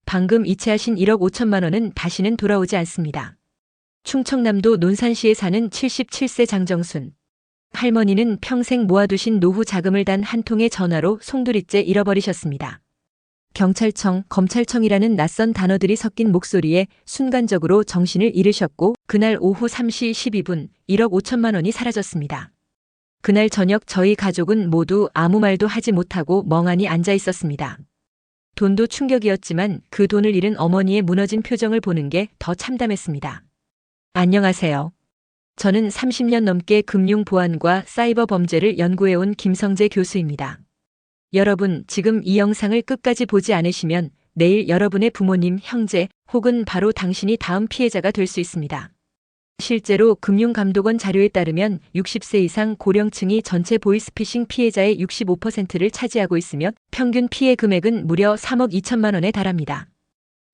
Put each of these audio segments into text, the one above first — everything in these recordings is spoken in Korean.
방금 이체하신 1억 5천만 원은 다시는 돌아오지 않습니다. 충청남도 논산시에 사는 77세 장정순. 할머니는 평생 모아두신 노후 자금을 단 한 통의 전화로 송두리째 잃어버리셨습니다. 경찰청, 검찰청이라는 낯선 단어들이 섞인 목소리에 순간적으로 정신을 잃으셨고 그날 오후 3시 12분 1억 5천만 원이 사라졌습니다. 그날 저녁 저희 가족은 모두 아무 말도 하지 못하고 멍하니 앉아 있었습니다. 돈도 충격이었지만 그 돈을 잃은 어머니의 무너진 표정을 보는 게 더 참담했습니다. 안녕하세요. 저는 30년 넘게 금융 보안과 사이버 범죄를 연구해온 김성재 교수입니다. 여러분, 지금 이 영상을 끝까지 보지 않으시면 내일 여러분의 부모님, 형제 혹은 바로 당신이 다음 피해자가 될 수 있습니다. 실제로 금융감독원 자료에 따르면 60세 이상 고령층이 전체 보이스피싱 피해자의 65%를 차지하고 있으며 평균 피해 금액은 무려 3억 2천만 원에 달합니다.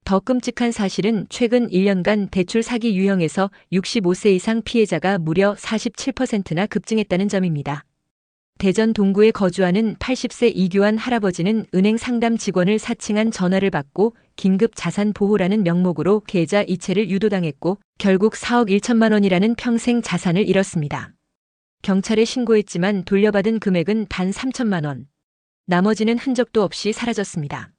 더 끔찍한 사실은 최근 1년간 대출 사기 유형에서 65세 이상 피해자가 무려 47%나 급증했다는 점입니다. 대전 동구에 거주하는 80세 이규환 할아버지는 은행 상담 직원을 사칭한 전화를 받고 긴급 자산 보호라는 명목으로 계좌 이체를 유도당했고 결국 4억 1천만 원이라는 평생 자산을 잃었습니다. 경찰에 신고했지만 돌려받은 금액은 단 3천만 원. 나머지는 흔적도 없이 사라졌습니다.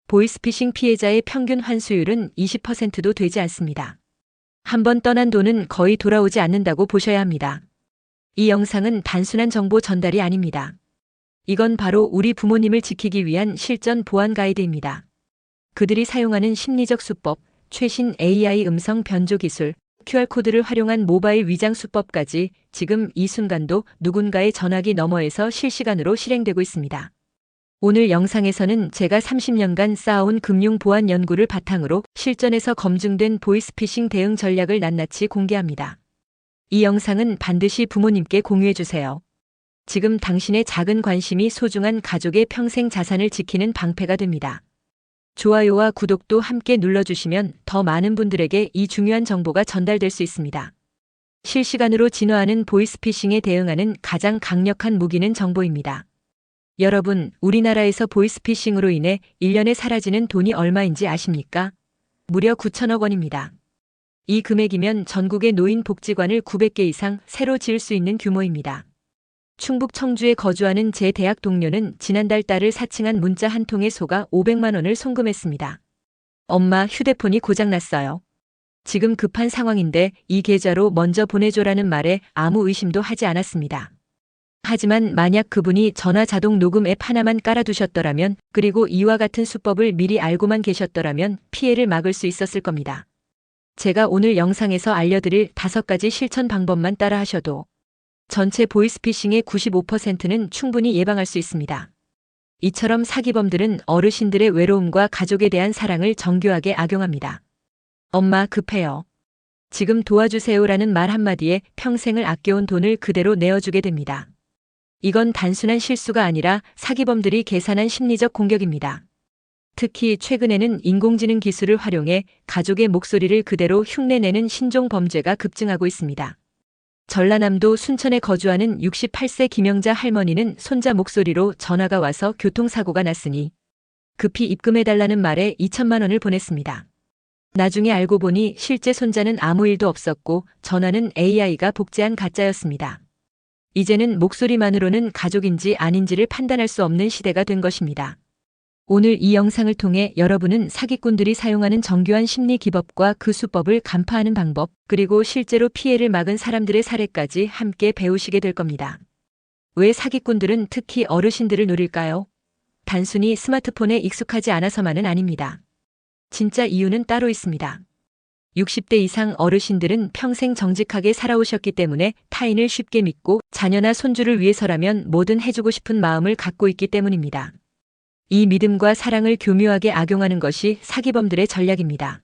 보이스피싱 피해자의 평균 환수율은 20%도 되지 않습니다. 한번 떠난 돈은 거의 돌아오지 않는다고 보셔야 합니다. 이 영상은 단순한 정보 전달이 아닙니다. 이건 바로 우리 부모님을 지키기 위한 실전 보안 가이드입니다. 그들이 사용하는 심리적 수법, 최신 AI 음성 변조 기술, QR코드를 활용한 모바일 위장 수법까지 지금 이 순간도 누군가의 전화기 너머에서 실시간으로 실행되고 있습니다. 오늘 영상에서는 제가 30년간 쌓아온 금융 보안 연구를 바탕으로 실전에서 검증된 보이스피싱 대응 전략을 낱낱이 공개합니다. 이 영상은 반드시 부모님께 공유해주세요. 지금 당신의 작은 관심이 소중한 가족의 평생 자산을 지키는 방패가 됩니다. 좋아요와 구독도 함께 눌러주시면 더 많은 분들에게 이 중요한 정보가 전달될 수 있습니다. 실시간으로 진화하는 보이스피싱에 대응하는 가장 강력한 무기는 정보입니다. 여러분, 우리나라에서 보이스피싱으로 인해 1년에 사라지는 돈이 얼마인지 아십니까? 무려 9천억 원입니다. 이 금액이면 전국의 노인복지관을 900개 이상 새로 지을 수 있는 규모입니다. 충북 청주에 거주하는 제 대학 동료는 지난달 딸을 사칭한 문자 한 통에 속아 500만 원을 송금했습니다. 엄마, 휴대폰이 고장났어요. 지금 급한 상황인데 이 계좌로 먼저 보내줘라는 말에 아무 의심도 하지 않았습니다. 하지만 만약 그분이 전화 자동 녹음 앱 하나만 깔아두셨더라면, 그리고 이와 같은 수법을 미리 알고만 계셨더라면 피해를 막을 수 있었을 겁니다. 제가 오늘 영상에서 알려드릴 5가지 실천 방법만 따라 하셔도 전체 보이스피싱의 95%는 충분히 예방할 수 있습니다. 이처럼 사기범들은 어르신들의 외로움과 가족에 대한 사랑을 정교하게 악용합니다. 엄마, 급해요. 지금 도와주세요라는 말 한마디에 평생을 아껴온 돈을 그대로 내어주게 됩니다. 이건 단순한 실수가 아니라 사기범들이 계산한 심리적 공격입니다. 특히 최근에는 인공지능 기술을 활용해 가족의 목소리를 그대로 흉내내는 신종 범죄가 급증하고 있습니다. 전라남도 순천에 거주하는 68세 김영자 할머니는 손자 목소리로 전화가 와서 교통사고가 났으니 급히 입금해달라는 말에 2천만 원을 보냈습니다. 나중에 알고 보니 실제 손자는 아무 일도 없었고 전화는 AI가 복제한 가짜였습니다. 이제는 목소리만으로는 가족인지 아닌지를 판단할 수 없는 시대가 된 것입니다. 오늘 이 영상을 통해 여러분은 사기꾼들이 사용하는 정교한 심리 기법과 그 수법을 간파하는 방법, 그리고 실제로 피해를 막은 사람들의 사례까지 함께 배우시게 될 겁니다. 왜 사기꾼들은 특히 어르신들을 노릴까요? 단순히 스마트폰에 익숙하지 않아서만은 아닙니다. 진짜 이유는 따로 있습니다. 60대 이상 어르신들은 평생 정직하게 살아오셨기 때문에 타인을 쉽게 믿고 자녀나 손주를 위해서라면 뭐든 해주고 싶은 마음을 갖고 있기 때문입니다. 이 믿음과 사랑을 교묘하게 악용하는 것이 사기범들의 전략입니다.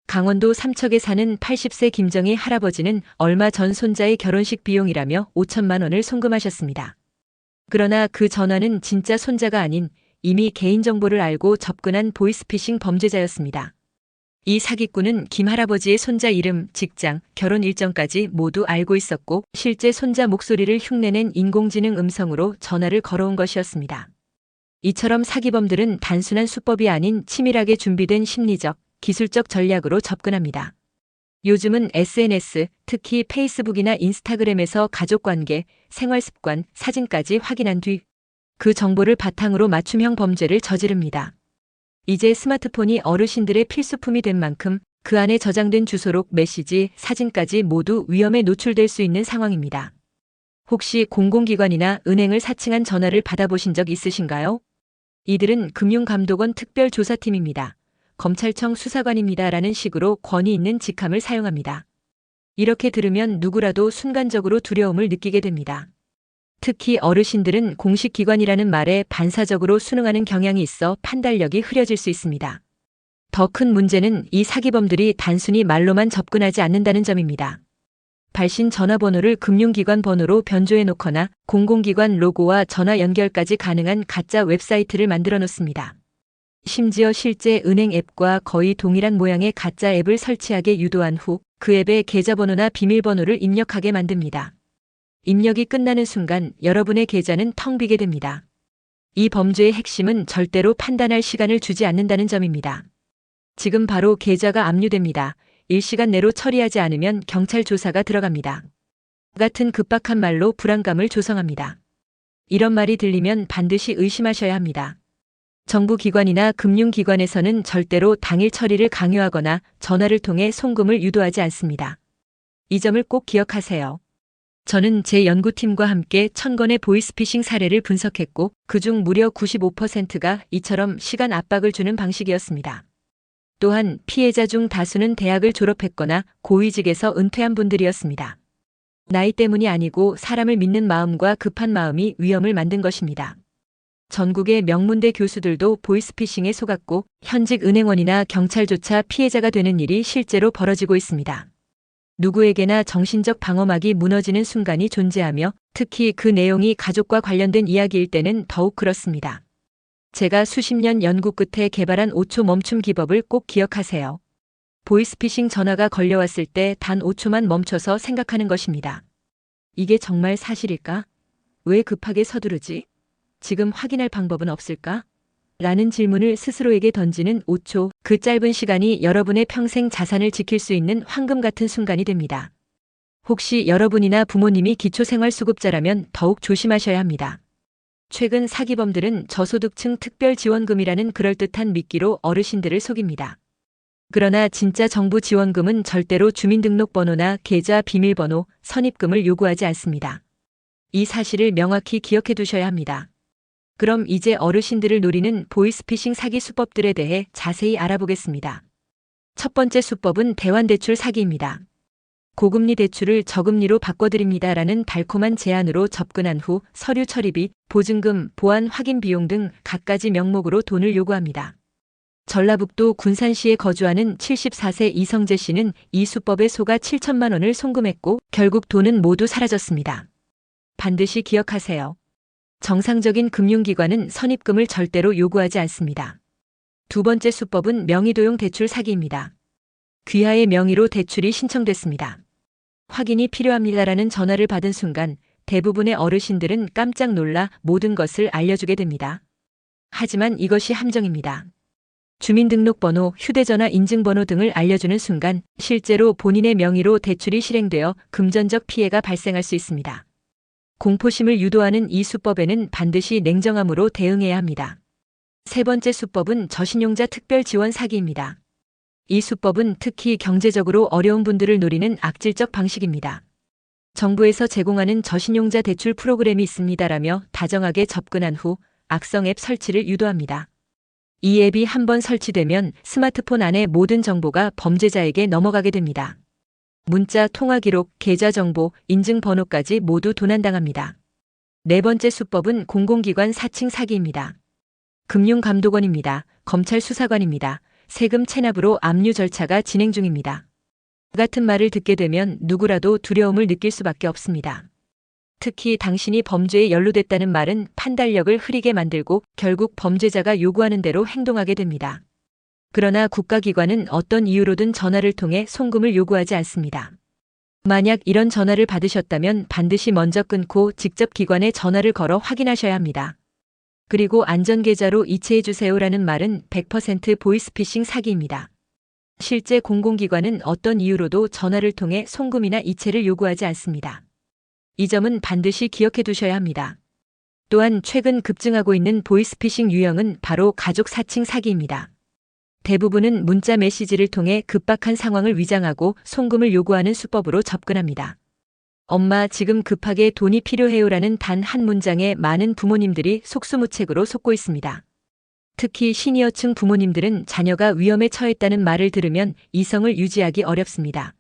강원도 삼척에 사는 80세 김정희 할아버지는 얼마 전 손자의 결혼식 비용이라며 5천만 원을 송금하셨습니다. 그러나 그 전화는 진짜 손자가 아닌 이미 개인정보를 알고 접근한 보이스피싱 범죄자였습니다. 이 사기꾼은 김 할아버지의 손자 이름, 직장, 결혼 일정까지 모두 알고 있었고 실제 손자 목소리를 흉내낸 인공지능 음성으로 전화를 걸어온 것이었습니다. 이처럼 사기범들은 단순한 수법이 아닌 치밀하게 준비된 심리적, 기술적 전략으로 접근합니다. 요즘은 SNS, 특히 페이스북이나 인스타그램에서 가족관계, 생활습관, 사진까지 확인한 뒤 그 정보를 바탕으로 맞춤형 범죄를 저지릅니다. 이제 스마트폰이 어르신들의 필수품이 된 만큼 그 안에 저장된 주소록 메시지, 사진까지 모두 위험에 노출될 수 있는 상황입니다. 혹시 공공기관이나 은행을 사칭한 전화를 받아보신 적 있으신가요? 이들은 금융감독원 특별조사팀입니다. 검찰청 수사관입니다. 라는 식으로 권위 있는 직함을 사용합니다. 이렇게 들으면 누구라도 순간적으로 두려움을 느끼게 됩니다. 특히 어르신들은 공식 기관이라는 말에 반사적으로 순응하는 경향이 있어 판단력이 흐려질 수 있습니다. 더 큰 문제는 이 사기범들이 단순히 말로만 접근하지 않는다는 점입니다. 발신 전화번호를 금융기관 번호로 변조해 놓거나 공공기관 로고와 전화 연결까지 가능한 가짜 웹사이트를 만들어 놓습니다. 심지어 실제 은행 앱과 거의 동일한 모양의 가짜 앱을 설치하게 유도한 후 그 앱에 계좌번호나 비밀번호를 입력하게 만듭니다. 입력이 끝나는 순간 여러분의 계좌는 텅 비게 됩니다. 이 범죄의 핵심은 절대로 판단할 시간을 주지 않는다는 점입니다. 지금 바로 계좌가 압류됩니다. 일시간 내로 처리하지 않으면 경찰 조사가 들어갑니다. 같은 급박한 말로 불안감을 조성합니다. 이런 말이 들리면 반드시 의심하셔야 합니다. 정부 기관이나 금융기관에서는 절대로 당일 처리를 강요하거나 전화를 통해 송금을 유도하지 않습니다. 이 점을 꼭 기억하세요. 저는 제 연구팀과 함께 1000건의 보이스피싱 사례를 분석했고 그중 무려 95%가 이처럼 시간 압박을 주는 방식이었습니다. 또한 피해자 중 다수는 대학을 졸업했거나 고위직에서 은퇴한 분들이었습니다. 나이 때문이 아니고 사람을 믿는 마음과 급한 마음이 위험을 만든 것입니다. 전국의 명문대 교수들도 보이스피싱에 속았고 현직 은행원이나 경찰조차 피해자가 되는 일이 실제로 벌어지고 있습니다. 누구에게나 정신적 방어막이 무너지는 순간이 존재하며 특히 그 내용이 가족과 관련된 이야기일 때는 더욱 그렇습니다. 제가 수십 년 연구 끝에 개발한 5초 멈춤 기법을 꼭 기억하세요. 보이스피싱 전화가 걸려왔을 때 단 5초만 멈춰서 생각하는 것입니다. 이게 정말 사실일까? 왜 급하게 서두르지? 지금 확인할 방법은 없을까? 라는 질문을 스스로에게 던지는 5초, 그 짧은 시간이 여러분의 평생 자산을 지킬 수 있는 황금 같은 순간이 됩니다. 혹시 여러분이나 부모님이 기초생활수급자라면 더욱 조심하셔야 합니다. 최근 사기범들은 저소득층 특별지원금이라는 그럴듯한 미끼로 어르신들을 속입니다. 그러나 진짜 정부 지원금은 절대로 주민등록번호나 계좌 비밀번호, 선입금을 요구하지 않습니다. 이 사실을 명확히 기억해 두셔야 합니다. 그럼 이제 어르신들을 노리는 보이스피싱 사기 수법들에 대해 자세히 알아보겠습니다. 첫 번째 수법은 대환대출 사기입니다. 고금리 대출을 저금리로 바꿔드립니다. 라는 달콤한 제안으로 접근한 후 서류 처리비, 보증금, 보안 확인 비용 등 갖가지 명목으로 돈을 요구합니다. 전라북도 군산시에 거주하는 74세 이성재 씨는 이 수법에 속아 7천만 원을 송금했고 결국 돈은 모두 사라졌습니다. 반드시 기억하세요. 정상적인 금융기관은 선입금을 절대로 요구하지 않습니다. 두 번째 수법은 명의도용 대출 사기입니다. 귀하의 명의로 대출이 신청됐습니다. 확인이 필요합니다라는 전화를 받은 순간 대부분의 어르신들은 깜짝 놀라 모든 것을 알려주게 됩니다. 하지만 이것이 함정입니다. 주민등록번호, 휴대전화 인증번호 등을 알려주는 순간 실제로 본인의 명의로 대출이 실행되어 금전적 피해가 발생할 수 있습니다. 공포심을 유도하는 이 수법에는 반드시 냉정함으로 대응해야 합니다. 세 번째 수법은 저신용자 특별지원 사기입니다. 이 수법은 특히 경제적으로 어려운 분들을 노리는 악질적 방식입니다. 정부에서 제공하는 저신용자 대출 프로그램이 있습니다라며 다정하게 접근한 후 악성 앱 설치를 유도합니다. 이 앱이 한번 설치되면 스마트폰 안의 모든 정보가 범죄자에게 넘어가게 됩니다. 문자, 통화 기록, 계좌 정보, 인증번호까지 모두 도난당합니다. 네 번째 수법은 공공기관 사칭 사기입니다. 금융감독원입니다. 검찰 수사관입니다. 세금 체납으로 압류 절차가 진행 중입니다. 같은 말을 듣게 되면 누구라도 두려움을 느낄 수밖에 없습니다. 특히 당신이 범죄에 연루됐다는 말은 판단력을 흐리게 만들고 결국 범죄자가 요구하는 대로 행동하게 됩니다. 그러나 국가기관은 어떤 이유로든 전화를 통해 송금을 요구하지 않습니다. 만약 이런 전화를 받으셨다면 반드시 먼저 끊고 직접 기관에 전화를 걸어 확인하셔야 합니다. 그리고 안전계좌로 이체해주세요라는 말은 100% 보이스피싱 사기입니다. 실제 공공기관은 어떤 이유로도 전화를 통해 송금이나 이체를 요구하지 않습니다. 이 점은 반드시 기억해 두셔야 합니다. 또한 최근 급증하고 있는 보이스피싱 유형은 바로 가족 사칭 사기입니다. 대부분은 문자 메시지를 통해 급박한 상황을 위장하고 송금을 요구하는 수법으로 접근합니다. 엄마, 지금 급하게 돈이 필요해요라는 단 한 문장에 많은 부모님들이 속수무책으로 속고 있습니다. 특히 시니어층 부모님들은 자녀가 위험에 처했다는 말을 들으면 이성을 유지하기 어렵습니다.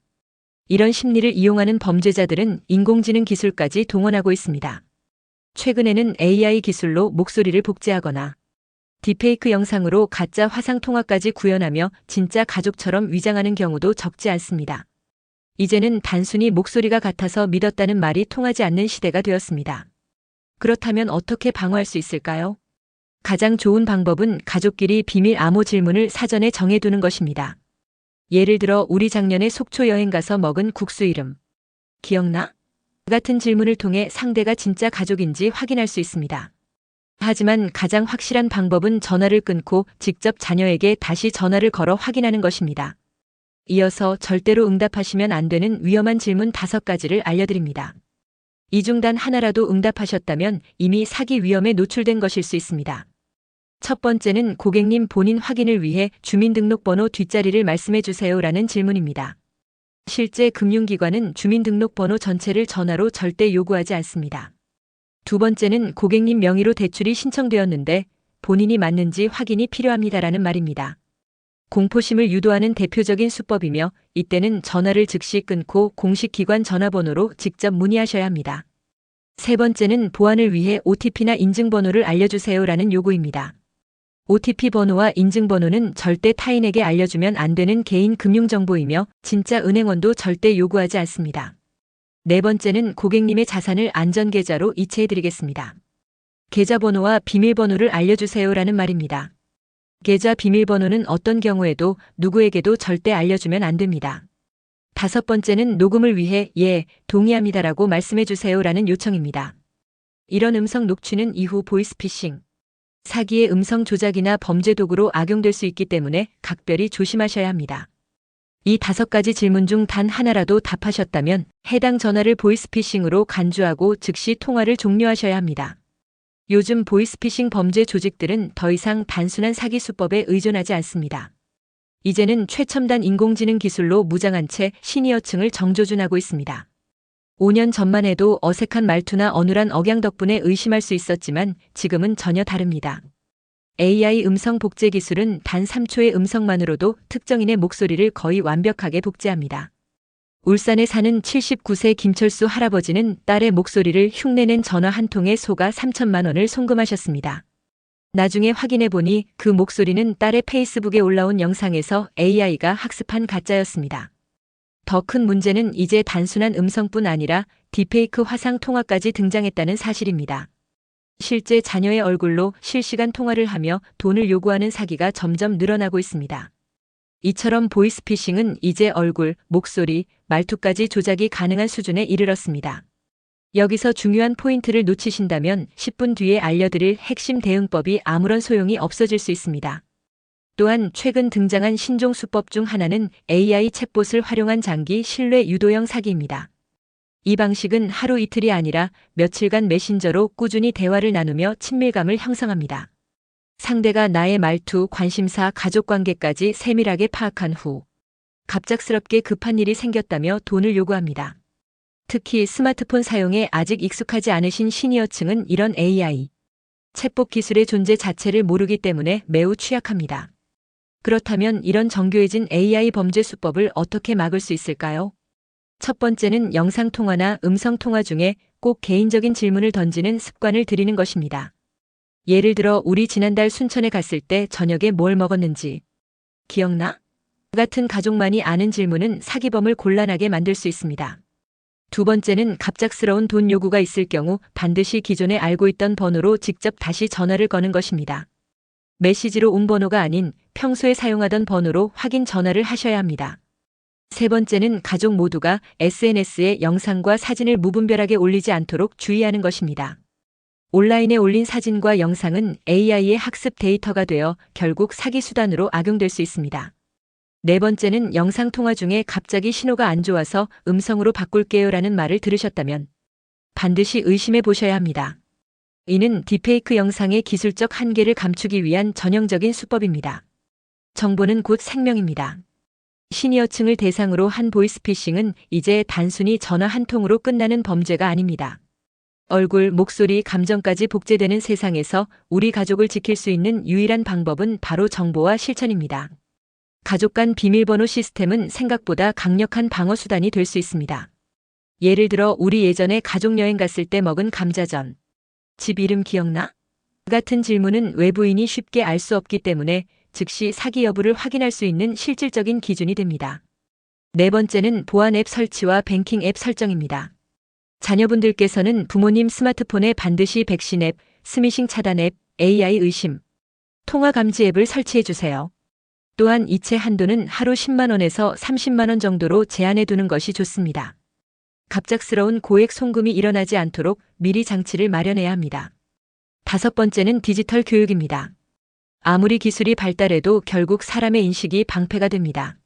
이런 심리를 이용하는 범죄자들은 인공지능 기술까지 동원하고 있습니다. 최근에는 AI 기술로 목소리를 복제하거나 딥페이크 영상으로 가짜 화상 통화까지 구현하며 진짜 가족처럼 위장하는 경우도 적지 않습니다. 이제는 단순히 목소리가 같아서 믿었다는 말이 통하지 않는 시대가 되었습니다. 그렇다면 어떻게 방어할 수 있을까요? 가장 좋은 방법은 가족끼리 비밀 암호 질문을 사전에 정해두는 것입니다. 예를 들어 우리 작년에 속초 여행 가서 먹은 국수 이름 기억나? 같은 질문을 통해 상대가 진짜 가족인지 확인할 수 있습니다. 하지만 가장 확실한 방법은 전화를 끊고 직접 자녀에게 다시 전화를 걸어 확인하는 것입니다. 이어서 절대로 응답하시면 안 되는 위험한 질문 5가지를 알려드립니다. 이 중 단 하나라도 응답하셨다면 이미 사기 위험에 노출된 것일 수 있습니다. 첫 번째는 고객님 본인 확인을 위해 주민등록번호 뒷자리를 말씀해 주세요라는 질문입니다. 실제 금융기관은 주민등록번호 전체를 전화로 절대 요구하지 않습니다. 두 번째는 고객님 명의로 대출이 신청되었는데 본인이 맞는지 확인이 필요합니다라는 말입니다. 공포심을 유도하는 대표적인 수법이며 이때는 전화를 즉시 끊고 공식 기관 전화번호로 직접 문의하셔야 합니다. 세 번째는 보안을 위해 OTP나 인증번호를 알려주세요라는 요구입니다. OTP 번호와 인증번호는 절대 타인에게 알려주면 안 되는 개인 금융정보이며 진짜 은행원도 절대 요구하지 않습니다. 네 번째는 고객님의 자산을 안전계좌로 이체해드리겠습니다. 계좌번호와 비밀번호를 알려주세요라는 말입니다. 계좌 비밀번호는 어떤 경우에도 누구에게도 절대 알려주면 안 됩니다. 다섯 번째는 녹음을 위해 예, 동의합니다라고 말씀해주세요라는 요청입니다. 이런 음성 녹취는 이후 보이스피싱 사기의 음성 조작이나 범죄 도구로 악용될 수 있기 때문에 각별히 조심하셔야 합니다. 이 5가지 질문 중 단 하나라도 답하셨다면 해당 전화를 보이스피싱으로 간주하고 즉시 통화를 종료하셔야 합니다. 요즘 보이스피싱 범죄 조직들은 더 이상 단순한 사기 수법에 의존하지 않습니다. 이제는 최첨단 인공지능 기술로 무장한 채 시니어층을 정조준하고 있습니다. 5년 전만 해도 어색한 말투나 어눌한 억양 덕분에 의심할 수 있었지만 지금은 전혀 다릅니다. AI 음성 복제 기술은 단 3초의 음성만으로도 특정인의 목소리를 거의 완벽하게 복제합니다. 울산에 사는 79세 김철수 할아버지는 딸의 목소리를 흉내낸 전화 한 통에 속아 3천만 원을 송금하셨습니다. 나중에 확인해 보니 그 목소리는 딸의 페이스북에 올라온 영상에서 AI가 학습한 가짜였습니다. 더 큰 문제는 이제 단순한 음성뿐 아니라 딥페이크 화상 통화까지 등장했다는 사실입니다. 실제 자녀의 얼굴로 실시간 통화를 하며 돈을 요구하는 사기가 점점 늘어나고 있습니다. 이처럼 보이스피싱은 이제 얼굴, 목소리, 말투까지 조작이 가능한 수준에 이르렀습니다. 여기서 중요한 포인트를 놓치신다면 10분 뒤에 알려드릴 핵심 대응법이 아무런 소용이 없어질 수 있습니다. 또한 최근 등장한 신종 수법 중 하나는 AI 챗봇을 활용한 장기 신뢰 유도형 사기입니다. 이 방식은 하루 이틀이 아니라 며칠간 메신저로 꾸준히 대화를 나누며 친밀감을 형성합니다. 상대가 나의 말투, 관심사, 가족관계까지 세밀하게 파악한 후 갑작스럽게 급한 일이 생겼다며 돈을 요구합니다. 특히 스마트폰 사용에 아직 익숙하지 않으신 시니어층은 이런 AI 챗봇 기술의 존재 자체를 모르기 때문에 매우 취약합니다. 그렇다면 이런 정교해진 AI 범죄 수법을 어떻게 막을 수 있을까요? 첫 번째는 영상통화나 음성통화 중에 꼭 개인적인 질문을 던지는 습관을 들이는 것입니다. 예를 들어 우리 지난달 순천에 갔을 때 저녁에 뭘 먹었는지 기억나? 같은 가족만이 아는 질문은 사기범을 곤란하게 만들 수 있습니다. 두 번째는 갑작스러운 돈 요구가 있을 경우 반드시 기존에 알고 있던 번호로 직접 다시 전화를 거는 것입니다. 메시지로 온 번호가 아닌 평소에 사용하던 번호로 확인 전화를 하셔야 합니다. 세 번째는 가족 모두가 SNS에 영상과 사진을 무분별하게 올리지 않도록 주의하는 것입니다. 온라인에 올린 사진과 영상은 AI의 학습 데이터가 되어 결국 사기 수단으로 악용될 수 있습니다. 네 번째는 영상 통화 중에 갑자기 신호가 안 좋아서 음성으로 바꿀게요라는 말을 들으셨다면 반드시 의심해 보셔야 합니다. 이는 딥페이크 영상의 기술적 한계를 감추기 위한 전형적인 수법입니다. 정보는 곧 생명입니다. 시니어층을 대상으로 한 보이스피싱은 이제 단순히 전화 한 통으로 끝나는 범죄가 아닙니다. 얼굴, 목소리, 감정까지 복제되는 세상에서 우리 가족을 지킬 수 있는 유일한 방법은 바로 정보와 실천입니다. 가족 간 비밀번호 시스템은 생각보다 강력한 방어 수단이 될 수 있습니다. 예를 들어 우리 예전에 가족여행 갔을 때 먹은 감자전. 집 이름 기억나? 같은 질문은 외부인이 쉽게 알 수 없기 때문에 즉시 사기 여부를 확인할 수 있는 실질적인 기준이 됩니다. 네 번째는 보안 앱 설치와 뱅킹 앱 설정입니다. 자녀분들께서는 부모님 스마트폰에 반드시 백신 앱, 스미싱 차단 앱, AI 의심, 통화 감지 앱을 설치해 주세요. 또한 이체 한도는 하루 10만 원에서 30만 원 정도로 제한해 두는 것이 좋습니다. 갑작스러운 고액 송금이 일어나지 않도록 미리 장치를 마련해야 합니다. 다섯 번째는 디지털 교육입니다. 아무리 기술이 발달해도 결국 사람의 인식이 방패가 됩니다.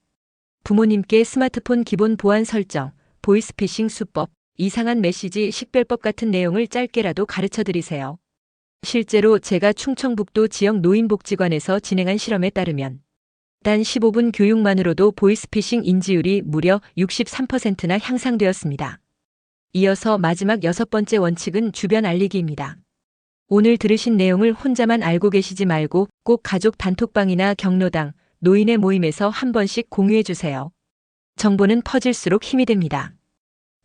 부모님께 스마트폰 기본 보안 설정, 보이스피싱 수법, 이상한 메시지 식별법 같은 내용을 짧게라도 가르쳐 드리세요. 실제로 제가 충청북도 지역 노인복지관에서 진행한 실험에 따르면 단 15분 교육만으로도 보이스피싱 인지율이 무려 63%나 향상되었습니다. 이어서 마지막 여섯 번째 원칙은 주변 알리기입니다. 오늘 들으신 내용을 혼자만 알고 계시지 말고 꼭 가족 단톡방이나 경로당, 노인의 모임에서 한 번씩 공유해 주세요. 정보는 퍼질수록 힘이 됩니다.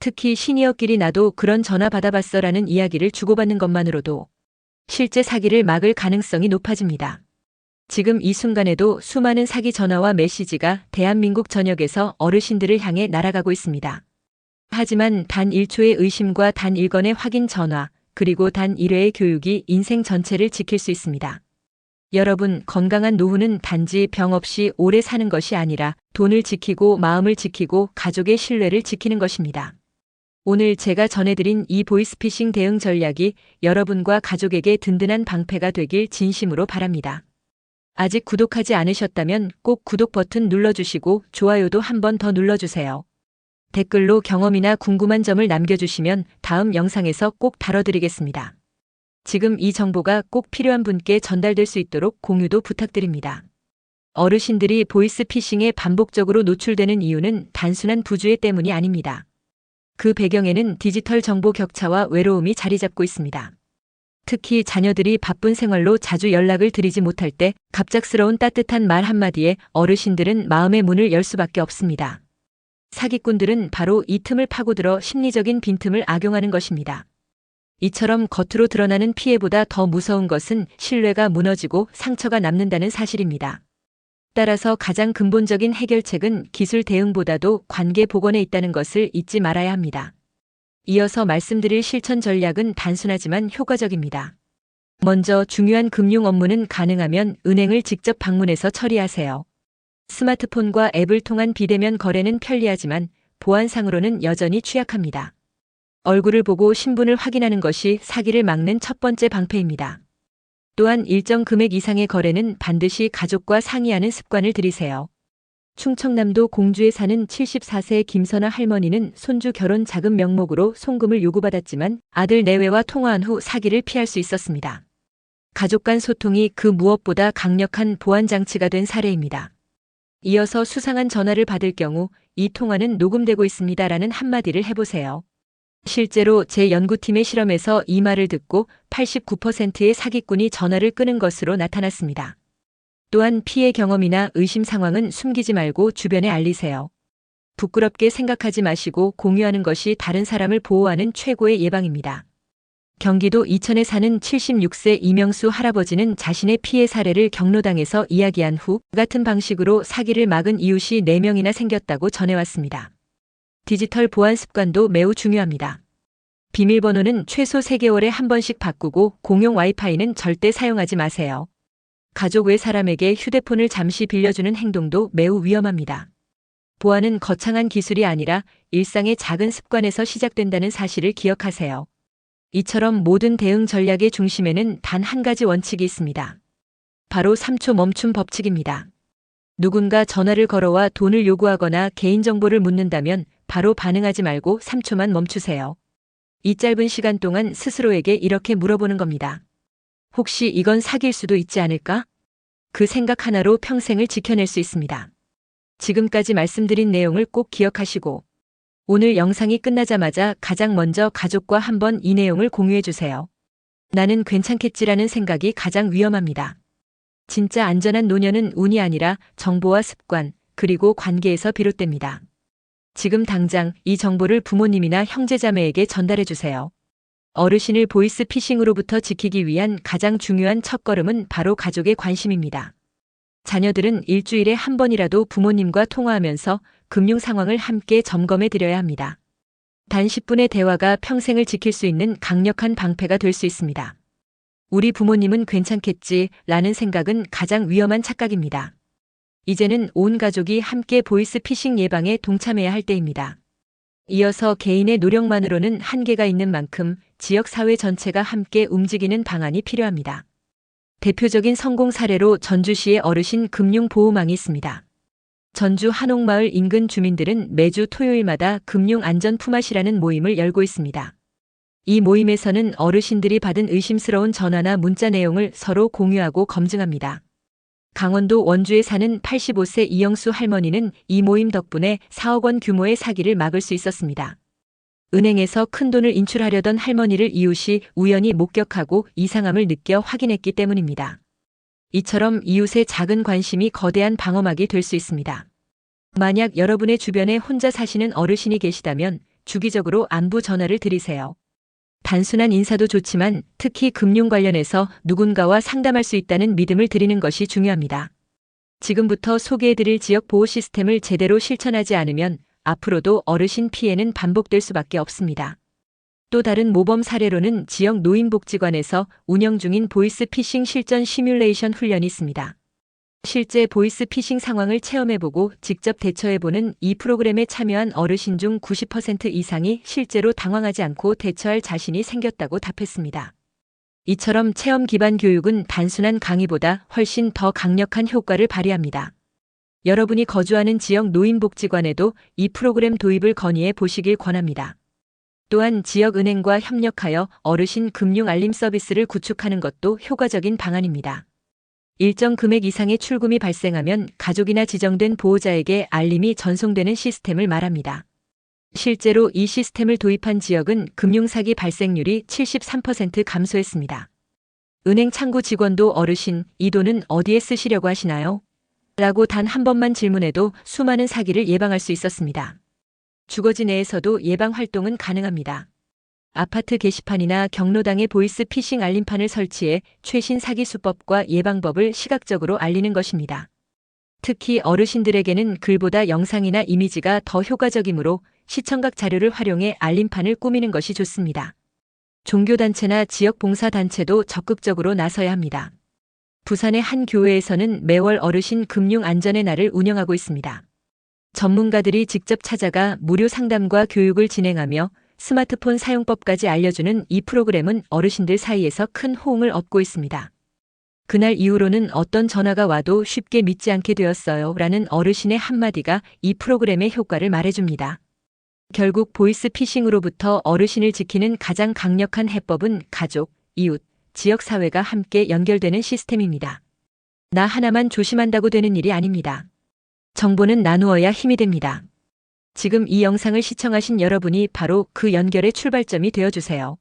특히 시니어끼리 나도 그런 전화 받아봤어라는 이야기를 주고받는 것만으로도 실제 사기를 막을 가능성이 높아집니다. 지금 이 순간에도 수많은 사기 전화와 메시지가 대한민국 전역에서 어르신들을 향해 날아가고 있습니다. 하지만 단 1초의 의심과 단 1건의 확인 전화, 그리고 단 1회의 교육이 인생 전체를 지킬 수 있습니다. 여러분, 건강한 노후는 단지 병 없이 오래 사는 것이 아니라 돈을 지키고 마음을 지키고 가족의 신뢰를 지키는 것입니다. 오늘 제가 전해드린 이 보이스피싱 대응 전략이 여러분과 가족에게 든든한 방패가 되길 진심으로 바랍니다. 아직 구독하지 않으셨다면 꼭 구독 버튼 눌러주시고 좋아요도 한 번 더 눌러주세요. 댓글로 경험이나 궁금한 점을 남겨주시면 다음 영상에서 꼭 다뤄드리겠습니다. 지금 이 정보가 꼭 필요한 분께 전달될 수 있도록 공유도 부탁드립니다. 어르신들이 보이스피싱에 반복적으로 노출되는 이유는 단순한 부주의 때문이 아닙니다. 그 배경에는 디지털 정보 격차와 외로움이 자리 잡고 있습니다. 특히 자녀들이 바쁜 생활로 자주 연락을 드리지 못할 때 갑작스러운 따뜻한 말 한마디에 어르신들은 마음의 문을 열 수밖에 없습니다. 사기꾼들은 바로 이 틈을 파고들어 심리적인 빈틈을 악용하는 것입니다. 이처럼 겉으로 드러나는 피해보다 더 무서운 것은 신뢰가 무너지고 상처가 남는다는 사실입니다. 따라서 가장 근본적인 해결책은 기술 대응보다도 관계 복원에 있다는 것을 잊지 말아야 합니다. 이어서 말씀드릴 실천 전략은 단순하지만 효과적입니다. 먼저 중요한 금융 업무는 가능하면 은행을 직접 방문해서 처리하세요. 스마트폰과 앱을 통한 비대면 거래는 편리하지만 보안상으로는 여전히 취약합니다. 얼굴을 보고 신분을 확인하는 것이 사기를 막는 첫 번째 방패입니다. 또한 일정 금액 이상의 거래는 반드시 가족과 상의하는 습관을 들이세요. 충청남도 공주에 사는 74세 김선아 할머니는 손주 결혼 자금 명목으로 송금을 요구받았지만 아들 내외와 통화한 후 사기를 피할 수 있었습니다. 가족 간 소통이 그 무엇보다 강력한 보안 장치가 된 사례입니다. 이어서 수상한 전화를 받을 경우 이 통화는 녹음되고 있습니다라는 한마디를 해보세요. 실제로 제 연구팀의 실험에서 이 말을 듣고 89%의 사기꾼이 전화를 끄는 것으로 나타났습니다. 또한 피해 경험이나 의심 상황은 숨기지 말고 주변에 알리세요. 부끄럽게 생각하지 마시고 공유하는 것이 다른 사람을 보호하는 최고의 예방입니다. 경기도 이천에 사는 76세 이명수 할아버지는 자신의 피해 사례를 경로당에서 이야기한 후 같은 방식으로 사기를 막은 이웃이 4명이나 생겼다고 전해왔습니다. 디지털 보안 습관도 매우 중요합니다. 비밀번호는 최소 3개월에 한 번씩 바꾸고 공용 와이파이는 절대 사용하지 마세요. 가족 외 사람에게 휴대폰을 잠시 빌려주는 행동도 매우 위험합니다. 보안은 거창한 기술이 아니라 일상의 작은 습관에서 시작된다는 사실을 기억하세요. 이처럼 모든 대응 전략의 중심에는 단 한 가지 원칙이 있습니다. 바로 3초 멈춤 법칙입니다. 누군가 전화를 걸어와 돈을 요구하거나 개인정보를 묻는다면 바로 반응하지 말고 3초만 멈추세요. 이 짧은 시간 동안 스스로에게 이렇게 물어보는 겁니다. 혹시 이건 사기일 수도 있지 않을까? 그 생각 하나로 평생을 지켜낼 수 있습니다. 지금까지 말씀드린 내용을 꼭 기억하시고 오늘 영상이 끝나자마자 가장 먼저 가족과 한번 이 내용을 공유해 주세요. 나는 괜찮겠지라는 생각이 가장 위험합니다. 진짜 안전한 노년은 운이 아니라 정보와 습관, 그리고 관계에서 비롯됩니다. 지금 당장 이 정보를 부모님이나 형제자매에게 전달해 주세요. 어르신을 보이스 피싱으로부터 지키기 위한 가장 중요한 첫걸음은 바로 가족의 관심입니다. 자녀들은 일주일에 한 번이라도 부모님과 통화하면서 금융 상황을 함께 점검해 드려야 합니다. 단 10분의 대화가 평생을 지킬 수 있는 강력한 방패가 될 수 있습니다. 우리 부모님은 괜찮겠지 라는 생각은 가장 위험한 착각입니다. 이제는 온 가족이 함께 보이스 피싱 예방에 동참해야 할 때입니다. 이어서 개인의 노력만으로는 한계가 있는 만큼 지역 사회 전체가 함께 움직이는 방안이 필요합니다. 대표적인 성공 사례로 전주시의 어르신 금융보호망이 있습니다. 전주 한옥마을 인근 주민들은 매주 토요일마다 금융안전 품앗이라는 모임을 열고 있습니다. 이 모임에서는 어르신들이 받은 의심스러운 전화나 문자 내용을 서로 공유하고 검증합니다. 강원도 원주에 사는 85세 이영수 할머니는 이 모임 덕분에 4억 원 규모의 사기를 막을 수 있었습니다. 은행에서 큰돈을 인출하려던 할머니를 이웃이 우연히 목격하고 이상함을 느껴 확인했기 때문입니다. 이처럼 이웃의 작은 관심이 거대한 방어막이 될 수 있습니다. 만약 여러분의 주변에 혼자 사시는 어르신이 계시다면 주기적으로 안부 전화를 드리세요. 단순한 인사도 좋지만 특히 금융 관련해서 누군가와 상담할 수 있다는 믿음을 드리는 것이 중요합니다. 지금부터 소개해드릴 지역 보호 시스템을 제대로 실천하지 않으면 앞으로도 어르신 피해는 반복될 수밖에 없습니다. 또 다른 모범 사례로는 지역 노인복지관에서 운영 중인 보이스 피싱 실전 시뮬레이션 훈련이 있습니다. 실제 보이스 피싱 상황을 체험해보고 직접 대처해보는 이 프로그램에 참여한 어르신 중 90% 이상이 실제로 당황하지 않고 대처할 자신이 생겼다고 답했습니다. 이처럼 체험 기반 교육은 단순한 강의보다 훨씬 더 강력한 효과를 발휘합니다. 여러분이 거주하는 지역 노인복지관에도 이 프로그램 도입을 건의해 보시길 권합니다. 또한 지역은행과 협력하여 어르신 금융 알림 서비스를 구축하는 것도 효과적인 방안입니다. 일정 금액 이상의 출금이 발생하면 가족이나 지정된 보호자에게 알림이 전송되는 시스템을 말합니다. 실제로 이 시스템을 도입한 지역은 금융사기 발생률이 73% 감소했습니다. 은행 창구 직원도 어르신, 이 돈은 어디에 쓰시려고 하시나요? 라고 단 한 번만 질문해도 수많은 사기를 예방할 수 있었습니다. 주거지 내에서도 예방 활동은 가능합니다. 아파트 게시판이나 경로당에 보이스 피싱 알림판을 설치해 최신 사기 수법과 예방법을 시각적으로 알리는 것입니다. 특히 어르신들에게는 글보다 영상이나 이미지가 더 효과적이므로 시청각 자료를 활용해 알림판을 꾸미는 것이 좋습니다. 종교단체나 지역 봉사단체도 적극적으로 나서야 합니다. 부산의 한 교회에서는 매월 어르신 금융 안전의 날을 운영하고 있습니다. 전문가들이 직접 찾아가 무료 상담과 교육을 진행하며 스마트폰 사용법까지 알려주는 이 프로그램은 어르신들 사이에서 큰 호응을 얻고 있습니다. 그날 이후로는 어떤 전화가 와도 쉽게 믿지 않게 되었어요 라는 어르신의 한마디가 이 프로그램의 효과를 말해줍니다. 결국 보이스 피싱으로부터 어르신을 지키는 가장 강력한 해법은 가족, 이웃, 지역사회가 함께 연결되는 시스템입니다. 나 하나만 조심한다고 되는 일이 아닙니다. 정보는 나누어야 힘이 됩니다. 지금 이 영상을 시청하신 여러분이 바로 그 연결의 출발점이 되어주세요.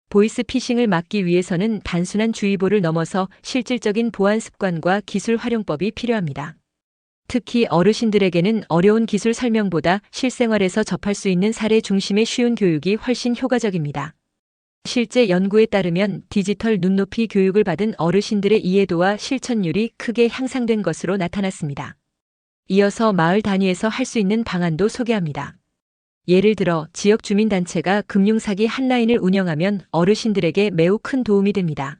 보이스 피싱을 막기 위해서는 단순한 주의보를 넘어서 실질적인 보안 습관과 기술 활용법이 필요합니다. 특히 어르신들에게는 어려운 기술 설명보다 실생활에서 접할 수 있는 사례 중심의 쉬운 교육이 훨씬 효과적입니다. 실제 연구에 따르면 디지털 눈높이 교육을 받은 어르신들의 이해도와 실천율이 크게 향상된 것으로 나타났습니다. 이어서 마을 단위에서 할 수 있는 방안도 소개합니다. 예를 들어 지역 주민단체가 금융사기 한라인을 운영하면 어르신들에게 매우 큰 도움이 됩니다.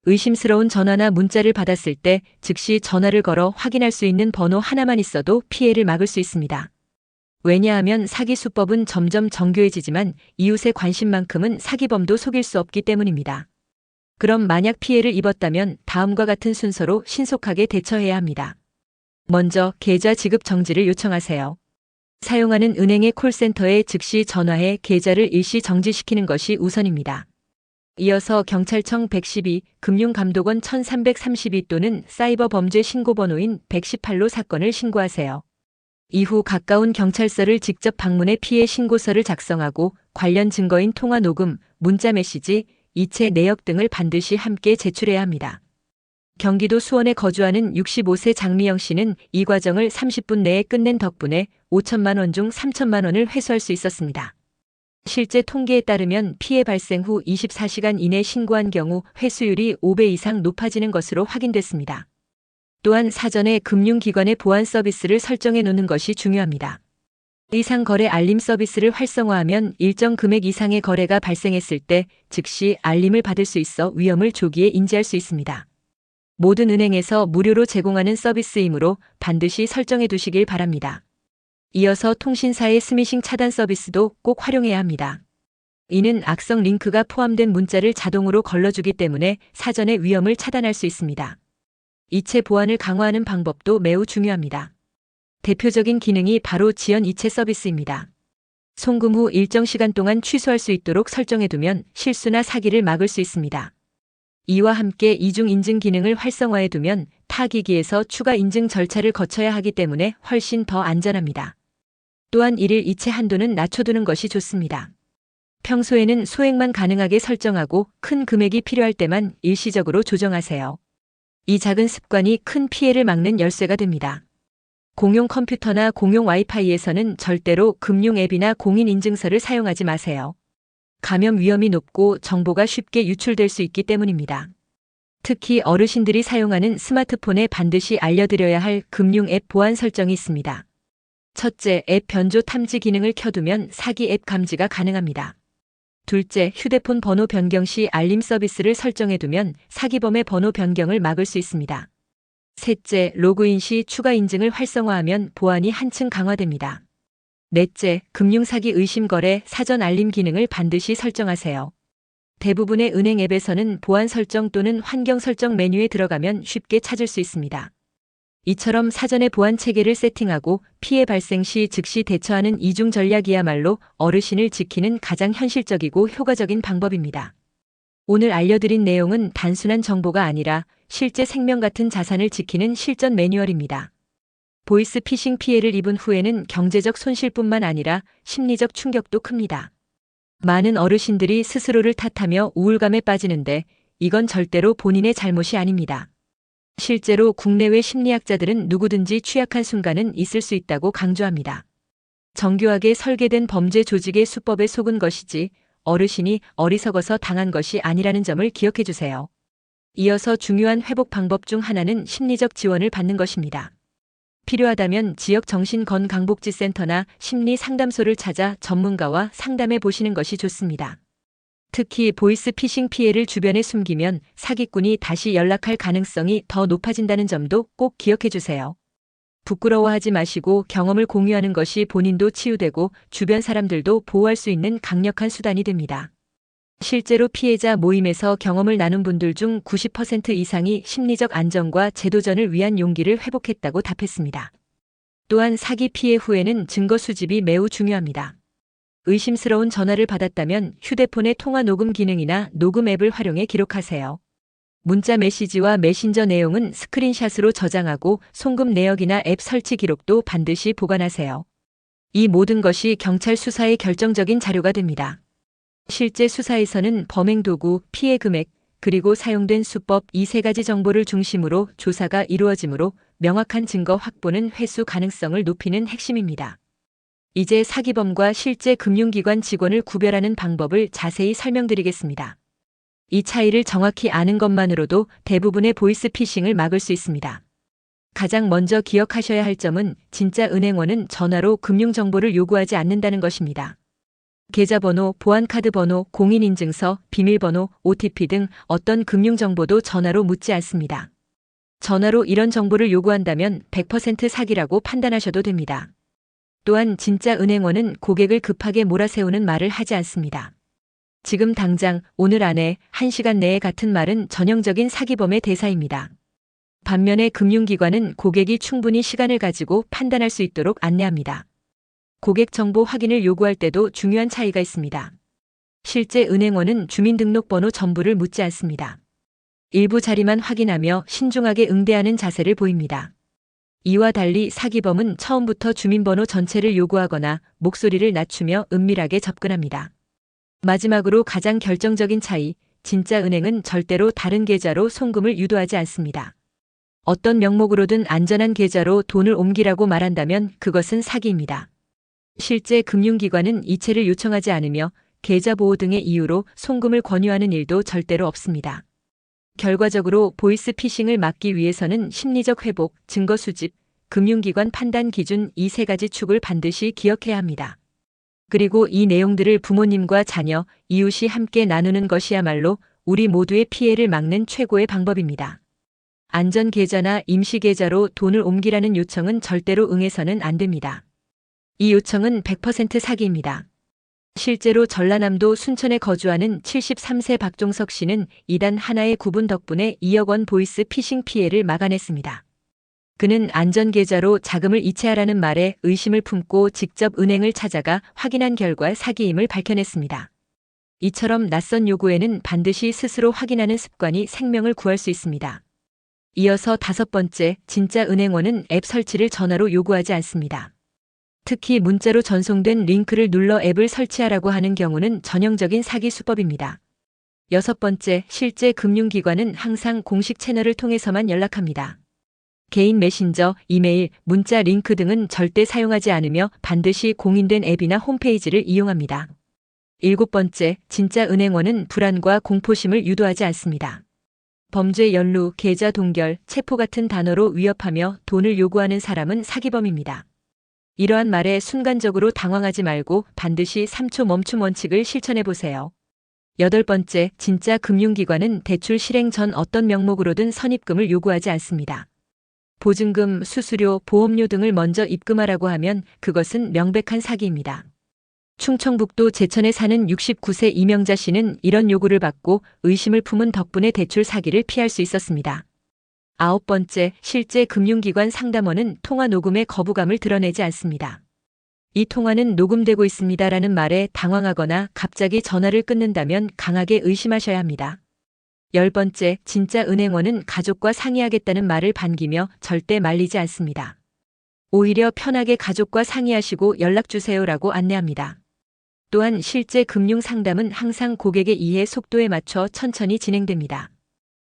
의심스러운 전화나 문자를 받았을 때 즉시 전화를 걸어 확인할 수 있는 번호 하나만 있어도 피해를 막을 수 있습니다. 왜냐하면 사기 수법은 점점 정교해지지만 이웃의 관심만큼은 사기범도 속일 수 없기 때문입니다. 그럼 만약 피해를 입었다면 다음과 같은 순서로 신속하게 대처해야 합니다. 먼저 계좌 지급 정지를 요청하세요. 사용하는 은행의 콜센터에 즉시 전화해 계좌를 일시 정지시키는 것이 우선입니다. 이어서 경찰청 112, 금융감독원 1332 또는 사이버 범죄 신고번호인 118로 사건을 신고하세요. 이후 가까운 경찰서를 직접 방문해 피해 신고서를 작성하고 관련 증거인 통화 녹음, 문자 메시지, 이체 내역 등을 반드시 함께 제출해야 합니다. 경기도 수원에 거주하는 65세 장미영 씨는 이 과정을 30분 내에 끝낸 덕분에 5천만 원 중 3천만 원을 회수할 수 있었습니다. 실제 통계에 따르면 피해 발생 후 24시간 이내 신고한 경우 회수율이 5배 이상 높아지는 것으로 확인됐습니다. 또한 사전에 금융기관의 보안 서비스를 설정해 놓는 것이 중요합니다. 이상 거래 알림 서비스를 활성화하면 일정 금액 이상의 거래가 발생했을 때 즉시 알림을 받을 수 있어 위험을 조기에 인지할 수 있습니다. 모든 은행에서 무료로 제공하는 서비스이므로 반드시 설정해 두시길 바랍니다. 이어서 통신사의 스미싱 차단 서비스도 꼭 활용해야 합니다. 이는 악성 링크가 포함된 문자를 자동으로 걸러주기 때문에 사전에 위험을 차단할 수 있습니다. 이체 보안을 강화하는 방법도 매우 중요합니다. 대표적인 기능이 바로 지연 이체 서비스입니다. 송금 후 일정 시간 동안 취소할 수 있도록 설정해두면 실수나 사기를 막을 수 있습니다. 이와 함께 이중 인증 기능을 활성화해두면 타 기기에서 추가 인증 절차를 거쳐야 하기 때문에 훨씬 더 안전합니다. 또한 일일 이체 한도는 낮춰두는 것이 좋습니다. 평소에는 소액만 가능하게 설정하고 큰 금액이 필요할 때만 일시적으로 조정하세요. 이 작은 습관이 큰 피해를 막는 열쇠가 됩니다. 공용 컴퓨터나 공용 와이파이에서는 절대로 금융 앱이나 공인인증서를 사용하지 마세요. 감염 위험이 높고 정보가 쉽게 유출될 수 있기 때문입니다. 특히 어르신들이 사용하는 스마트폰에 반드시 알려드려야 할 금융 앱 보안 설정이 있습니다. 첫째, 앱 변조 탐지 기능을 켜두면 사기 앱 감지가 가능합니다. 둘째, 휴대폰 번호 변경 시 알림 서비스를 설정해두면 사기범의 번호 변경을 막을 수 있습니다. 셋째, 로그인 시 추가 인증을 활성화하면 보안이 한층 강화됩니다. 넷째, 금융사기 의심 거래 사전 알림 기능을 반드시 설정하세요. 대부분의 은행 앱에서는 보안 설정 또는 환경 설정 메뉴에 들어가면 쉽게 찾을 수 있습니다. 이처럼 사전에 보안 체계를 세팅하고 피해 발생 시 즉시 대처하는 이중 전략이야말로 어르신을 지키는 가장 현실적이고 효과적인 방법입니다. 오늘 알려드린 내용은 단순한 정보가 아니라 실제 생명 같은 자산을 지키는 실전 매뉴얼입니다. 보이스 피싱 피해를 입은 후에는 경제적 손실뿐만 아니라 심리적 충격도 큽니다. 많은 어르신들이 스스로를 탓하며 우울감에 빠지는데 이건 절대로 본인의 잘못이 아닙니다. 실제로 국내외 심리학자들은 누구든지 취약한 순간은 있을 수 있다고 강조합니다. 정교하게 설계된 범죄 조직의 수법에 속은 것이지 어르신이 어리석어서 당한 것이 아니라는 점을 기억해 주세요. 이어서 중요한 회복 방법 중 하나는 심리적 지원을 받는 것입니다. 필요하다면 지역 정신건강복지센터나 심리상담소를 찾아 전문가와 상담해 보시는 것이 좋습니다. 특히 보이스 피싱 피해를 주변에 숨기면 사기꾼이 다시 연락할 가능성이 더 높아진다는 점도 꼭 기억해 주세요. 부끄러워하지 마시고 경험을 공유하는 것이 본인도 치유되고 주변 사람들도 보호할 수 있는 강력한 수단이 됩니다. 실제로 피해자 모임에서 경험을 나눈 분들 중 90% 이상이 심리적 안정과 재도전을 위한 용기를 회복했다고 답했습니다. 또한 사기 피해 후에는 증거 수집이 매우 중요합니다. 의심스러운 전화를 받았다면 휴대폰의 통화 녹음 기능이나 녹음 앱을 활용해 기록하세요. 문자 메시지와 메신저 내용은 스크린샷으로 저장하고 송금 내역이나 앱 설치 기록도 반드시 보관하세요. 이 모든 것이 경찰 수사의 결정적인 자료가 됩니다. 실제 수사에서는 범행 도구, 피해 금액, 그리고 사용된 수법 이 세 가지 정보를 중심으로 조사가 이루어지므로 명확한 증거 확보는 회수 가능성을 높이는 핵심입니다. 이제 사기범과 실제 금융기관 직원을 구별하는 방법을 자세히 설명드리겠습니다. 이 차이를 정확히 아는 것만으로도 대부분의 보이스 피싱을 막을 수 있습니다. 가장 먼저 기억하셔야 할 점은 진짜 은행원은 전화로 금융정보를 요구하지 않는다는 것입니다. 계좌번호, 보안카드 번호, 공인인증서, 비밀번호, OTP 등 어떤 금융정보도 전화로 묻지 않습니다. 전화로 이런 정보를 요구한다면 100% 사기라고 판단하셔도 됩니다. 또한 진짜 은행원은 고객을 급하게 몰아세우는 말을 하지 않습니다. 지금 당장, 오늘 안에, 1시간 내에 같은 말은 전형적인 사기범의 대사입니다. 반면에 금융기관은 고객이 충분히 시간을 가지고 판단할 수 있도록 안내합니다. 고객 정보 확인을 요구할 때도 중요한 차이가 있습니다. 실제 은행원은 주민등록번호 전부를 묻지 않습니다. 일부 자리만 확인하며 신중하게 응대하는 자세를 보입니다. 이와 달리 사기범은 처음부터 주민번호 전체를 요구하거나 목소리를 낮추며 은밀하게 접근합니다. 마지막으로 가장 결정적인 차이, 진짜 은행은 절대로 다른 계좌로 송금을 유도하지 않습니다. 어떤 명목으로든 안전한 계좌로 돈을 옮기라고 말한다면 그것은 사기입니다. 실제 금융기관은 이체를 요청하지 않으며 계좌 보호 등의 이유로 송금을 권유하는 일도 절대로 없습니다. 결과적으로 보이스 피싱을 막기 위해서는 심리적 회복, 증거 수집, 금융기관 판단 기준 이 세 가지 축을 반드시 기억해야 합니다. 그리고 이 내용들을 부모님과 자녀, 이웃이 함께 나누는 것이야말로 우리 모두의 피해를 막는 최고의 방법입니다. 안전 계좌나 임시 계좌로 돈을 옮기라는 요청은 절대로 응해서는 안 됩니다. 이 요청은 100% 사기입니다. 실제로 전라남도 순천에 거주하는 73세 박종석 씨는 이단 하나의 구분 덕분에 2억 원 보이스 피싱 피해를 막아냈습니다. 그는 안전계좌로 자금을 이체하라는 말에 의심을 품고 직접 은행을 찾아가 확인한 결과 사기임을 밝혀냈습니다. 이처럼 낯선 요구에는 반드시 스스로 확인하는 습관이 생명을 구할 수 있습니다. 이어서 5번째, 진짜 은행원은 앱 설치를 전화로 요구하지 않습니다. 특히 문자로 전송된 링크를 눌러 앱을 설치하라고 하는 경우는 전형적인 사기 수법입니다. 6번째, 실제 금융기관은 항상 공식 채널을 통해서만 연락합니다. 개인 메신저, 이메일, 문자 링크 등은 절대 사용하지 않으며 반드시 공인된 앱이나 홈페이지를 이용합니다. 7번째, 진짜 은행원은 불안과 공포심을 유도하지 않습니다. 범죄 연루, 계좌 동결, 체포 같은 단어로 위협하며 돈을 요구하는 사람은 사기범입니다. 이러한 말에 순간적으로 당황하지 말고 반드시 3초 멈춤 원칙을 실천해 보세요. 8번째, 진짜 금융기관은 대출 실행 전 어떤 명목으로든 선입금을 요구하지 않습니다. 보증금, 수수료, 보험료 등을 먼저 입금하라고 하면 그것은 명백한 사기입니다. 충청북도 제천에 사는 69세 이명자 씨는 이런 요구를 받고 의심을 품은 덕분에 대출 사기를 피할 수 있었습니다. 9번째, 실제 금융기관 상담원은 통화 녹음의 거부감을 드러내지 않습니다. 이 통화는 녹음되고 있습니다라는 말에 당황하거나 갑자기 전화를 끊는다면 강하게 의심하셔야 합니다. 10번째, 진짜 은행원은 가족과 상의하겠다는 말을 반기며 절대 말리지 않습니다. 오히려 편하게 가족과 상의하시고 연락주세요라고 안내합니다. 또한 실제 금융 상담은 항상 고객의 이해 속도에 맞춰 천천히 진행됩니다.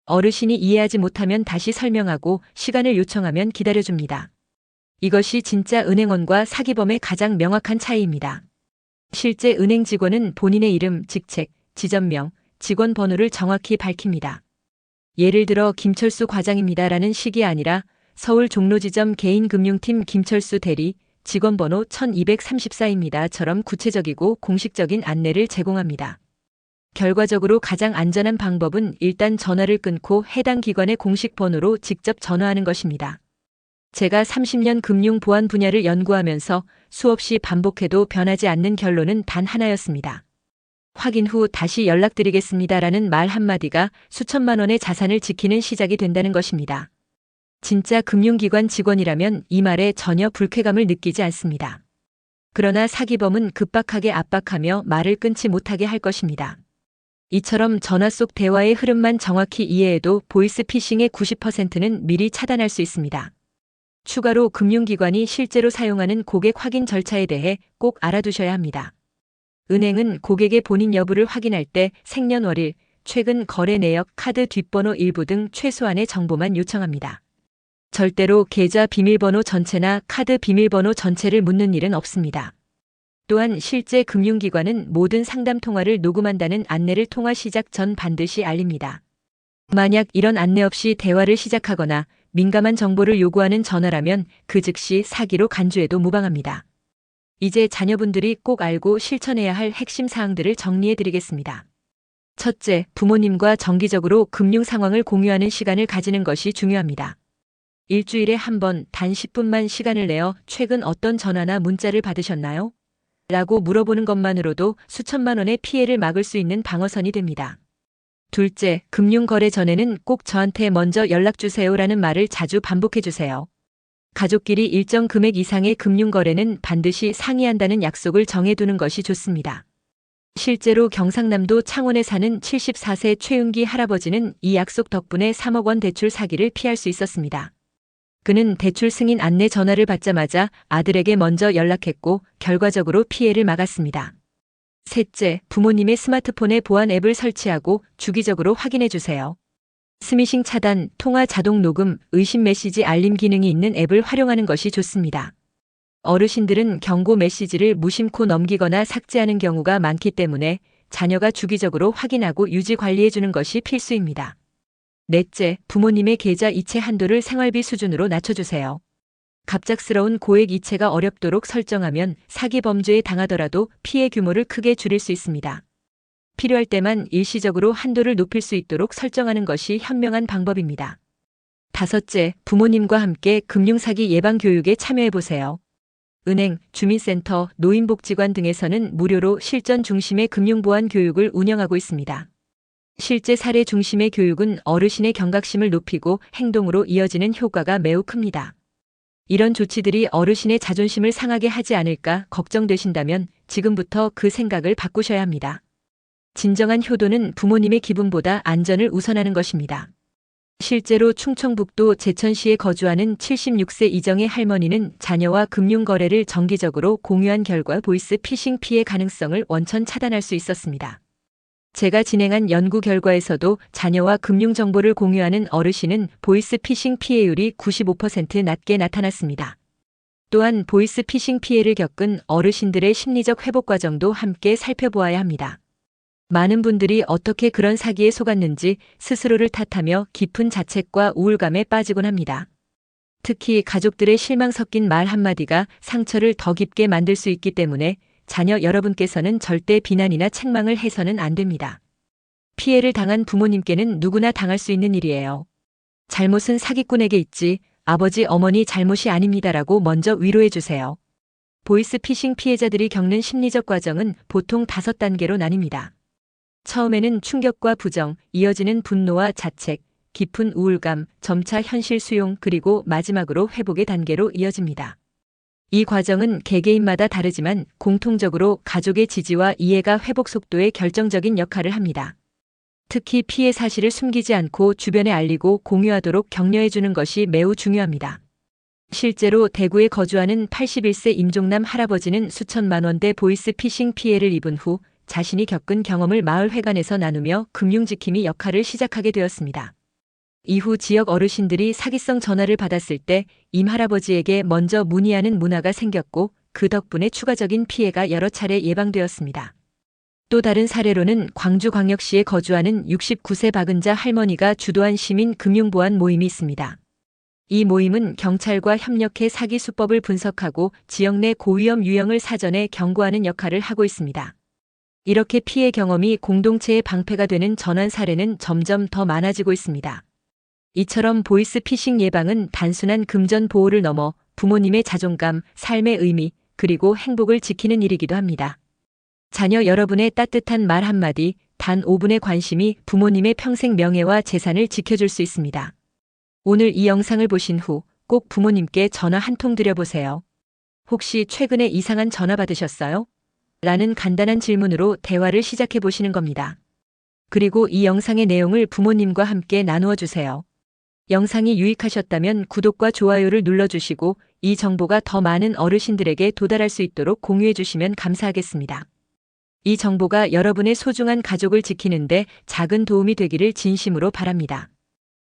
어르신이 이해하지 못하면 다시 설명하고 시간을 요청하면 기다려줍니다. 이것이 진짜 은행원과 사기범의 가장 명확한 차이입니다. 실제 은행 직원은 본인의 이름, 직책, 지점명, 직원 번호를 정확히 밝힙니다. 예를 들어 김철수 과장입니다라는 식이 아니라 서울 종로지점 개인금융팀 김철수 대리, 직원번호 1234입니다처럼 구체적이고 공식적인 안내를 제공합니다. 결과적으로 가장 안전한 방법은 일단 전화를 끊고 해당 기관의 공식 번호로 직접 전화하는 것입니다. 제가 30년 금융 보안 분야를 연구하면서 수없이 반복해도 변하지 않는 결론은 단 하나였습니다. 확인 후 다시 연락드리겠습니다라는 말 한마디가 수천만 원의 자산을 지키는 시작이 된다는 것입니다. 진짜 금융기관 직원이라면 이 말에 전혀 불쾌감을 느끼지 않습니다. 그러나 사기범은 급박하게 압박하며 말을 끊지 못하게 할 것입니다. 이처럼 전화 속 대화의 흐름만 정확히 이해해도 보이스피싱의 90%는 미리 차단할 수 있습니다. 추가로 금융기관이 실제로 사용하는 고객 확인 절차에 대해 꼭 알아두셔야 합니다. 은행은 고객의 본인 여부를 확인할 때 생년월일, 최근 거래 내역, 카드 뒷번호 일부 등 최소한의 정보만 요청합니다. 절대로 계좌 비밀번호 전체나 카드 비밀번호 전체를 묻는 일은 없습니다. 또한 실제 금융기관은 모든 상담 통화를 녹음한다는 안내를 통화 시작 전 반드시 알립니다. 만약 이런 안내 없이 대화를 시작하거나 민감한 정보를 요구하는 전화라면 그 즉시 사기로 간주해도 무방합니다. 이제 자녀분들이 꼭 알고 실천해야 할 핵심 사항들을 정리해 드리겠습니다. 첫째, 부모님과 정기적으로 금융 상황을 공유하는 시간을 가지는 것이 중요합니다. 일주일에 한 번 단 10분만 시간을 내어 최근 어떤 전화나 문자를 받으셨나요? 라고 물어보는 것만으로도 수천만 원의 피해를 막을 수 있는 방어선이 됩니다. 둘째, 금융거래 전에는 꼭 저한테 먼저 연락주세요라는 말을 자주 반복해주세요. 가족끼리 일정 금액 이상의 금융거래는 반드시 상의한다는 약속을 정해두는 것이 좋습니다. 실제로 경상남도 창원에 사는 74세 최윤기 할아버지는 이 약속 덕분에 3억 원 대출 사기를 피할 수 있었습니다. 그는 대출 승인 안내 전화를 받자마자 아들에게 먼저 연락했고 결과적으로 피해를 막았습니다. 셋째, 부모님의 스마트폰에 보안 앱을 설치하고 주기적으로 확인해 주세요. 스미싱 차단, 통화 자동 녹음, 의심 메시지 알림 기능이 있는 앱을 활용하는 것이 좋습니다. 어르신들은 경고 메시지를 무심코 넘기거나 삭제하는 경우가 많기 때문에 자녀가 주기적으로 확인하고 유지 관리해 주는 것이 필수입니다. 넷째, 부모님의 계좌 이체 한도를 생활비 수준으로 낮춰주세요. 갑작스러운 고액 이체가 어렵도록 설정하면 사기 범죄에 당하더라도 피해 규모를 크게 줄일 수 있습니다. 필요할 때만 일시적으로 한도를 높일 수 있도록 설정하는 것이 현명한 방법입니다. 다섯째, 부모님과 함께 금융사기 예방 교육에 참여해보세요. 은행, 주민센터, 노인복지관 등에서는 무료로 실전 중심의 금융보안 교육을 운영하고 있습니다. 실제 사례 중심의 교육은 어르신의 경각심을 높이고 행동으로 이어지는 효과가 매우 큽니다. 이런 조치들이 어르신의 자존심을 상하게 하지 않을까 걱정되신다면 지금부터 그 생각을 바꾸셔야 합니다. 진정한 효도는 부모님의 기분보다 안전을 우선하는 것입니다. 실제로 충청북도 제천시에 거주하는 76세 이정의 할머니는 자녀와 금융거래를 정기적으로 공유한 결과 보이스 피싱 피해 가능성을 원천 차단할 수 있었습니다. 제가 진행한 연구 결과에서도 자녀와 금융정보를 공유하는 어르신은 보이스 피싱 피해율이 95% 낮게 나타났습니다. 또한 보이스 피싱 피해를 겪은 어르신들의 심리적 회복 과정도 함께 살펴보아야 합니다. 많은 분들이 어떻게 그런 사기에 속았는지 스스로를 탓하며 깊은 자책과 우울감에 빠지곤 합니다. 특히 가족들의 실망 섞인 말 한마디가 상처를 더 깊게 만들 수 있기 때문에 자녀 여러분께서는 절대 비난이나 책망을 해서는 안 됩니다. 피해를 당한 부모님께는 누구나 당할 수 있는 일이에요. 잘못은 사기꾼에게 있지 아버지 어머니 잘못이 아닙니다라고 먼저 위로해 주세요. 보이스 피싱 피해자들이 겪는 심리적 과정은 보통 5단계로 나뉩니다. 처음에는 충격과 부정, 이어지는 분노와 자책, 깊은 우울감, 점차 현실 수용 그리고 마지막으로 회복의 단계로 이어집니다. 이 과정은 개개인마다 다르지만 공통적으로 가족의 지지와 이해가 회복 속도에 결정적인 역할을 합니다. 특히 피해 사실을 숨기지 않고 주변에 알리고 공유하도록 격려해 주는 것이 매우 중요합니다. 실제로 대구에 거주하는 81세 임종남 할아버지는 수천만 원대 보이스 피싱 피해를 입은 후 자신이 겪은 경험을 마을회관에서 나누며 금융지킴이 역할을 시작하게 되었습니다. 이후 지역 어르신들이 사기성 전화를 받았을 때 임 할아버지에게 먼저 문의하는 문화가 생겼고 그 덕분에 추가적인 피해가 여러 차례 예방되었습니다. 또 다른 사례로는 광주광역시에 거주하는 69세 박은자 할머니가 주도한 시민 금융보안 모임이 있습니다. 이 모임은 경찰과 협력해 사기 수법을 분석하고 지역 내 고위험 유형을 사전에 경고하는 역할을 하고 있습니다. 이렇게 피해 경험이 공동체의 방패가 되는 전환 사례는 점점 더 많아지고 있습니다. 이처럼 보이스 피싱 예방은 단순한 금전 보호를 넘어 부모님의 자존감, 삶의 의미, 그리고 행복을 지키는 일이기도 합니다. 자녀 여러분의 따뜻한 말 한마디, 단 5분의 관심이 부모님의 평생 명예와 재산을 지켜줄 수 있습니다. 오늘 이 영상을 보신 후 꼭 부모님께 전화 한 통 드려보세요. 혹시 최근에 이상한 전화 받으셨어요? 라는 간단한 질문으로 대화를 시작해 보시는 겁니다. 그리고 이 영상의 내용을 부모님과 함께 나누어 주세요. 영상이 유익하셨다면 구독과 좋아요를 눌러주시고 이 정보가 더 많은 어르신들에게 도달할 수 있도록 공유해 주시면 감사하겠습니다. 이 정보가 여러분의 소중한 가족을 지키는데 작은 도움이 되기를 진심으로 바랍니다.